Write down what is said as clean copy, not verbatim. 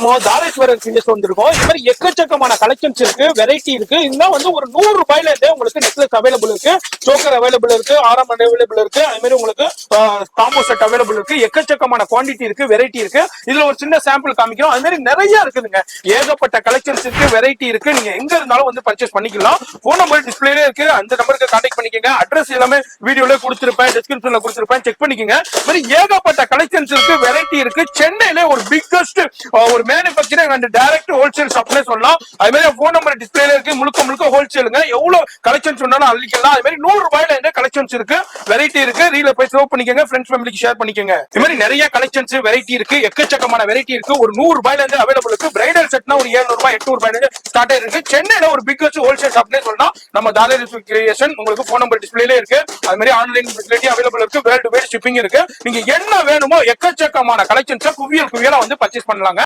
நம்ம தாரேஸ்வரர் சிஎஸ் வந்திருக்கோம். இது மாதிரி எக்கச்சக்கமான கலெக்ஷன்ஸ் இருக்கு, வெரைட்டி இருக்கு. இன்னும் வந்து ஒரு 100 ரூபாயில இருந்தே உங்களுக்கு நெக்லஸ் அவைலபிள் இருக்கு, சோக்கர் அவைலபிள் இருக்கு, ஆரம் அவைலபிள் இருக்கு. அது மாதிரி உங்களுக்கு காம்போ செட் அவைலபிள் இருக்கு. எக்கச்சக்கமான குவான்டிட்டி இருக்கு, வெரைட்டி இருக்கு. இதுல ஒரு சின்ன சாம்பிள் காமிக்கிறோம். அது மாதிரி நிறைய இருக்குதுங்க. ஏகப்பட்ட கலெக்ஷன்ஸ் இருக்கு, வெரைட்டி இருக்கு. நீங்க எங்க இருந்தாலும் வந்து பர்ச்சேஸ் பண்ணிக்கலாம். போன் நம்பர் டிஸ்பிளேல இருக்கு, அந்த நம்பருக்கு கான்டாக்ட் பண்ணிக்கங்க. அட்ரஸ் எல்லாமே வீடியோல கொடுத்திருப்பேன், டிஸ்கிரிப்ஷன்ல கொடுத்திருப்பேன், செக் பண்ணிக்கங்க. மாதிரி ஏகப்பட்ட கலெக்ஷன்ஸ் இருக்கு, வெரைட்டி இருக்கு. சென்னையில ஒரு பிக்கஸ்ட் ஒரு மேனுஃபேக்சரிங் அண்ட் டைரக்ட் ஹோல்சேல் ஷாப்னே சொல்லலாம். அது மாதிரி போன் நம்பர் டிஸ்பிளேல இருக்கு. முழுக்க முழுக்க ஹோல்சேலுங்க. எவ்வளவு கலெக்ஷன்ஸ் வேணாலும் அள்ளிக்கலாம். அது மாதிரி 100 ரூபாயில என்ன கலெக்ஷன்ஸ் இருக்கு, வெரைட்டி இருக்கு. ரீல போய் சேவ் பண்ணிக்கங்க, ஃப்ரெண்ட்ஸ் ஃபேமிலிக்கு ஷேர் பண்ணிக்கங்க. இது மாதிரி நிறைய கலெக்ஷன்ஸ் வெரைட்டி இருக்கு, எக்கச்சக்கமான வெரைட்டி இருக்கு. ஒரு 100 ரூபாயில இருந்து அவைலபிள் இருக்கு. பிரைடல் செட்னா ஒரு 700 ரூபாய் 800 ரூபாயில இருந்து ஸ்டார்ட் ஆயிருக்கு. சென்னையில ஒரு பிக்கஸ்ட் ஹோல்சேல் ஷாப்னே சொல்லலாம். நம்ம தாரேஸ்வரர் கிரியேஷன். உங்களுக்கு போன் நம்பர் டிஸ்பிளேல இருக்கு. அது மாதிரி ஆன்லைன் ஃபெசிலிட்டி அவைலபிள் இருக்கு. வேர்ல்டு வைட் ஷிப்பிங் இருக்கு. நீங்க என்ன வேணுமோ எக்கச்சக்கமான கலெக்ஷன்ஸ் குவியல் குவியலா வந்து பர்ச்சேஸ் பண்ணலாங்க.